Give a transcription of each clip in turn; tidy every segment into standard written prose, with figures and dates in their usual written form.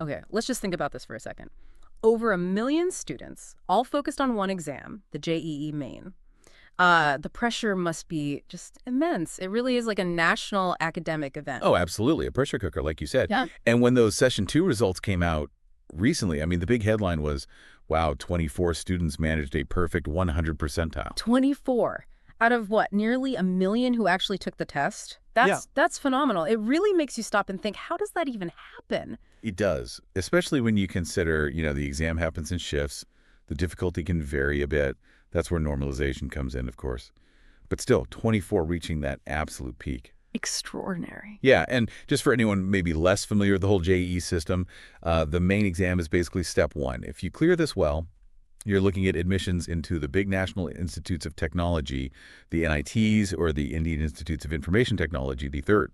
Okay, let's just think about this for a second. Over 1 million students, all focused on one exam, the JEE Main. The pressure must be just immense. It really is like a national academic event. Oh, absolutely. A pressure cooker, like you said. Yeah. And when those session 2 results came out recently, I mean, the big headline was, wow, 24 students managed a perfect 100 percentile. 24 out of what, nearly 1 million who actually took the test? That's phenomenal. It really makes you stop and think, how does that even happen? It does, especially when you consider, the exam happens in shifts. The difficulty can vary a bit. That's where normalization comes in, of course. But still, 24 reaching that absolute peak. Extraordinary. Yeah, and just for anyone maybe less familiar with the whole JEE system, the main exam is basically step 1. If you clear this well, you're looking at admissions into the big national institutes of technology, the NITs, or the Indian Institutes of Information Technology, the third.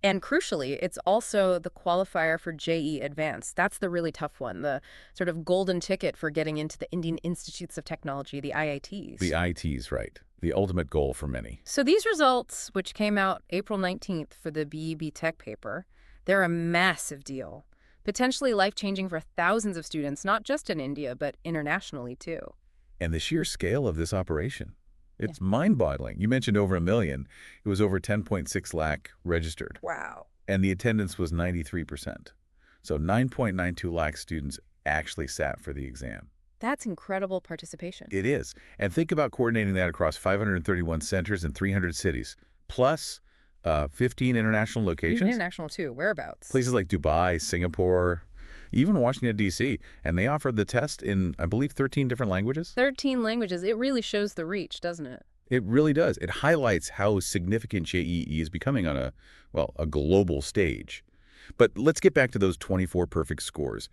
And crucially, it's also the qualifier for JEE Advanced. That's the really tough one, the sort of golden ticket for getting into the Indian Institutes of Technology, the IITs. The ITs, right. The ultimate goal for many. So these results, which came out April 19th for the BEB Tech paper, they're a massive deal, potentially life-changing for thousands of students, not just in India, but internationally too. And the sheer scale of this operation. It's mind-boggling. You mentioned over 1 million. It was over 10.6 lakh registered. Wow. And the attendance was 93%. So 9.92 lakh students actually sat for the exam. That's incredible participation. It is. And think about coordinating that across 531 centers in 300 cities, plus 15 international locations. International too. Whereabouts? Places like Dubai, Singapore, even Washington, D.C. And they offered the test in, I believe, 13 different languages. 13 languages. It really shows the reach, doesn't it? It really does. It highlights how significant JEE is becoming on a global stage. But let's get back to those 24 perfect scores.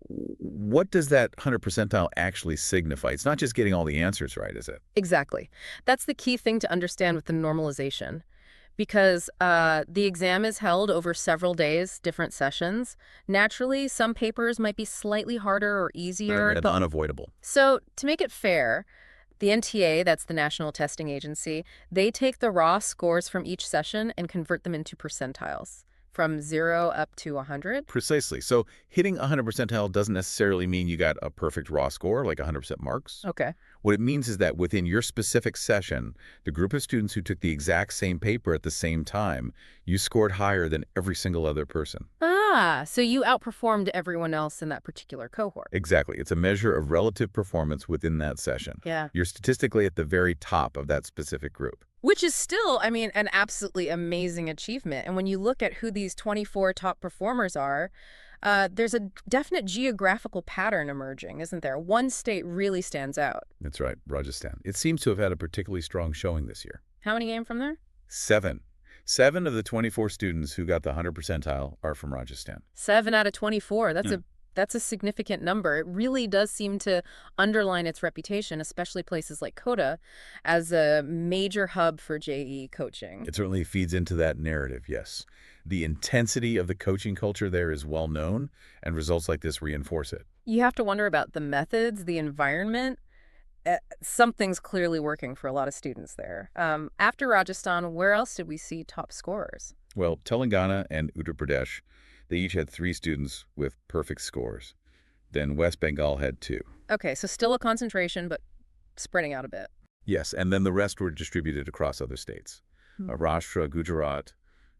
What does that 100 percentile actually signify? It's not just getting all the answers right, is it? Exactly. That's the key thing to understand with the normalization. Because the exam is held over several days, different sessions. Naturally, some papers might be slightly harder or easier. Unavoidable. So to make it fair, the NTA, that's the National Testing Agency, they take the raw scores from each session and convert them into percentiles, from 0 up to 100. Precisely. So hitting 100 percentile doesn't necessarily mean you got a perfect raw score, like 100% marks. Okay. What it means is that within your specific session, the group of students who took the exact same paper at the same time, you scored higher than every single other person. So you outperformed everyone else in that particular cohort. Exactly. It's a measure of relative performance within that session. Yeah. You're statistically at the very top of that specific group. Which is still, I mean, an absolutely amazing achievement. And when you look at who these 24 top performers are, there's a definite geographical pattern emerging, isn't there? One state really stands out. That's right, Rajasthan. It seems to have had a particularly strong showing this year. How many came from there? 7. 7 of the 24 students who got the 100 percentile are from Rajasthan. 7 out of 24. That's a significant number. It really does seem to underline its reputation, especially places like Kota, as a major hub for JEE coaching. It certainly feeds into that narrative, yes. The intensity of the coaching culture there is well known, and results like this reinforce it. You have to wonder about the methods, the environment. Something's clearly working for a lot of students there. After Rajasthan, where else did we see top scorers? Well, Telangana and Uttar Pradesh, they each had 3 students with perfect scores. Then West Bengal had 2. Okay, so still a concentration, but spreading out a bit. Yes, and then the rest were distributed across other states. Maharashtra, Gujarat,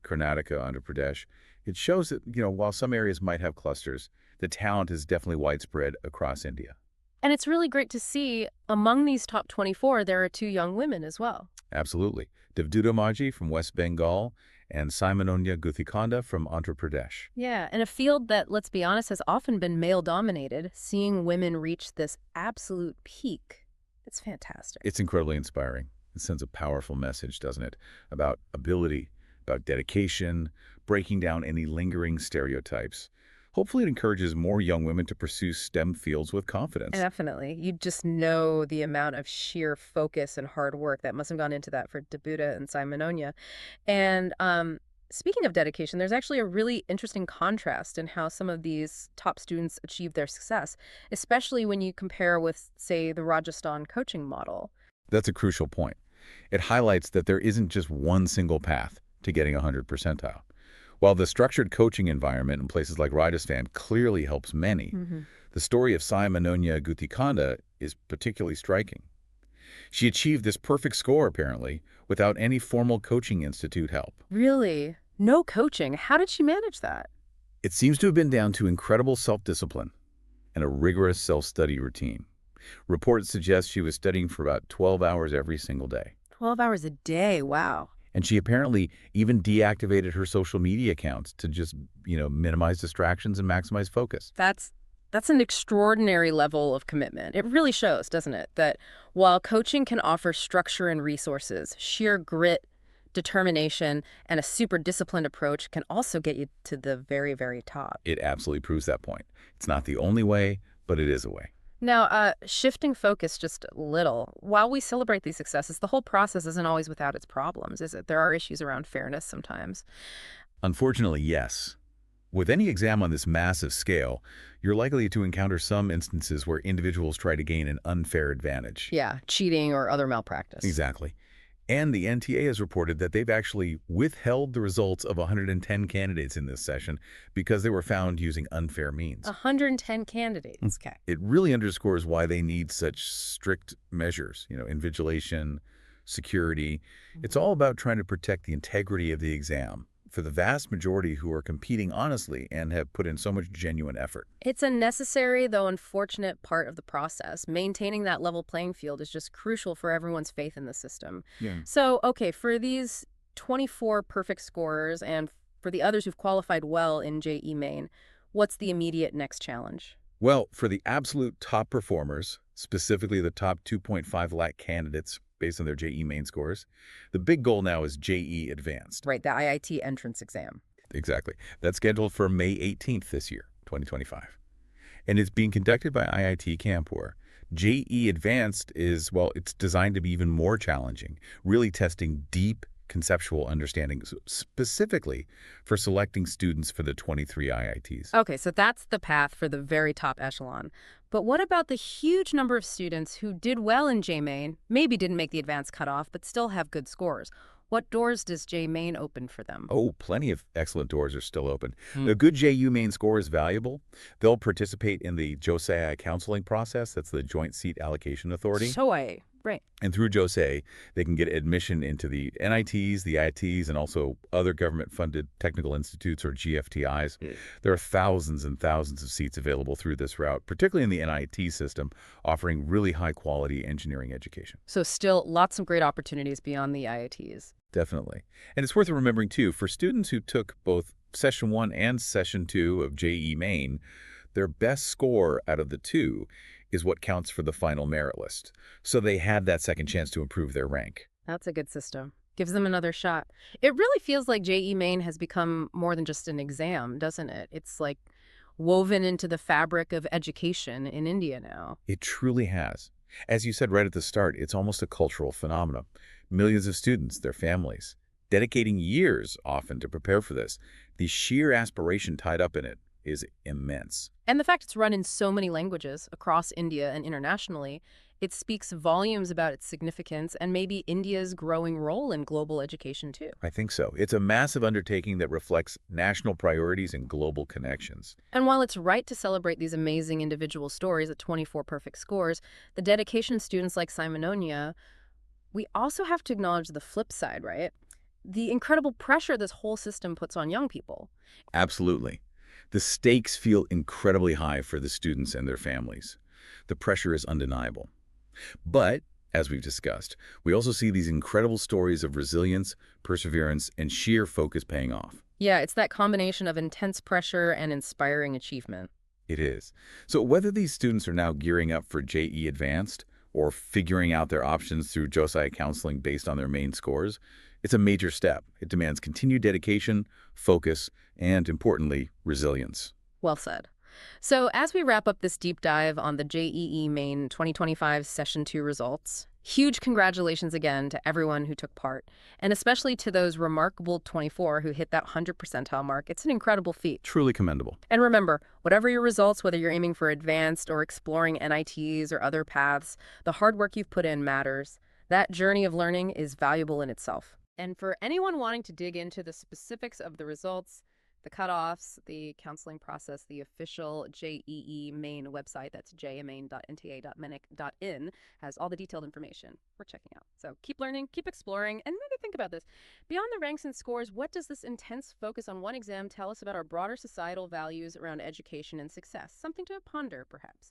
Karnataka, Andhra Pradesh. It shows that, while some areas might have clusters, the talent is definitely widespread across India. And it's really great to see among these top 24, there are 2 young women as well. Absolutely. Devdutta Majhi from West Bengal and Sai Manogna Guthikonda from Andhra Pradesh. Yeah, in a field that, let's be honest, has often been male-dominated, seeing women reach this absolute peak, it's fantastic. It's incredibly inspiring. It sends a powerful message, doesn't it? About ability, about dedication, breaking down any lingering stereotypes. Hopefully it encourages more young women to pursue STEM fields with confidence. Definitely. You just know the amount of sheer focus and hard work that must have gone into that for Devdutta and Sai Manogna. And speaking of dedication, there's actually a really interesting contrast in how some of these top students achieve their success, especially when you compare with, say, the Rajasthan coaching model. That's a crucial point. It highlights that there isn't just one single path to getting 100 percentile. While the structured coaching environment in places like Rajasthan clearly helps many, Hmm. the story of Sai Manogna Guthikonda is particularly striking. She achieved this perfect score, apparently, without any formal coaching institute help. Really? No coaching. How did she manage that? It seems to have been down to incredible self-discipline and a rigorous self-study routine. Reports suggest she was studying for about 12 hours every single day. 12 hours a day. Wow. And she apparently even deactivated her social media accounts to just, minimize distractions and maximize focus. That's an extraordinary level of commitment. It really shows, doesn't it, that while coaching can offer structure and resources, sheer grit, determination, and a super disciplined approach can also get you to the very, very top. It absolutely proves that point. It's not the only way, but it is a way. Now, shifting focus just a little, while we celebrate these successes, the whole process isn't always without its problems, is it? There are issues around fairness sometimes. Unfortunately, yes. With any exam on this massive scale, you're likely to encounter some instances where individuals try to gain an unfair advantage. Yeah, cheating or other malpractice. Exactly. And the NTA has reported that they've actually withheld the results of 110 candidates in this session because they were found using unfair means. 110 candidates. Okay. It really underscores why they need such strict measures, invigilation, security. It's all about trying to protect the integrity of the exam for the vast majority who are competing honestly and have put in so much genuine effort. It's a necessary, though unfortunate, part of the process. Maintaining that level playing field is just crucial for everyone's faith in the system. Yeah. So, okay, for these 24 perfect scorers and for the others who've qualified well in JEE Main, what's the immediate next challenge? Well, for the absolute top performers, specifically the top 2.5 lakh candidates based on their JEE Main scores, the big goal now is JEE Advanced. Right, the IIT entrance exam. Exactly. That's scheduled for May 18th this year, 2025. And it's being conducted by IIT Kanpur. JEE Advanced is, well, it's designed to be even more challenging, really testing deep conceptual understanding, specifically for selecting students for the 23 IITs. Okay, so that's the path for the very top echelon. But what about the huge number of students who did well in JMain, maybe didn't make the advanced cutoff, but still have good scores? What doors does JMain open for them? Oh, plenty of excellent doors are still open. A good JU Main score is valuable. They'll participate in the JOSAI counseling process. That's the Joint Seat Allocation Authority. Right. And through JOSAI, they can get admission into the NITs, the IITs, and also other government-funded technical institutes or GFTIs. There are thousands and thousands of seats available through this route, particularly in the NIT system, offering really high-quality engineering education. So still lots of great opportunities beyond the IITs. Definitely. And it's worth remembering, too, for students who took both Session 1 and Session 2 of JEE Main, their best score out of the two is what counts for the final merit list. So they had that second chance to improve their rank. That's a good system. Gives them another shot. It really feels like JEE Main has become more than just an exam, doesn't it? It's like woven into the fabric of education in India now. It truly has. As you said right at the start, it's almost a cultural phenomenon. Millions of students, their families, dedicating years often to prepare for this. The sheer aspiration tied up in it is immense. And the fact it's run in so many languages across India and internationally, it speaks volumes about its significance and maybe India's growing role in global education, too. I think so. It's a massive undertaking that reflects national priorities and global connections. And while it's right to celebrate these amazing individual stories at 24 perfect scores, the dedication of students like Sai Manogna, we also have to acknowledge the flip side, right? The incredible pressure this whole system puts on young people. Absolutely. The stakes feel incredibly high for the students and their families. The pressure is undeniable. But, as we've discussed, we also see these incredible stories of resilience, perseverance, and sheer focus paying off. Yeah, it's that combination of intense pressure and inspiring achievement. It is. So whether these students are now gearing up for JEE Advanced or figuring out their options through JOSAI counseling based on their main scores, it's a major step. It demands continued dedication, focus, and, importantly, resilience. Well said. So as we wrap up this deep dive on the JEE Main 2025 Session 2 results, huge congratulations again to everyone who took part, and especially to those remarkable 24 who hit that 100 percentile mark. It's an incredible feat. Truly commendable. And remember, whatever your results, whether you're aiming for advanced or exploring NITs or other paths, the hard work you've put in matters. That journey of learning is valuable in itself. And for anyone wanting to dig into the specifics of the results, the cutoffs, the counseling process, the official JEE Main website, that's jemain.nta.minic.in, has all the detailed information we're checking out. So keep learning, keep exploring, and maybe think about this. Beyond the ranks and scores, what does this intense focus on one exam tell us about our broader societal values around education and success? Something to ponder, perhaps.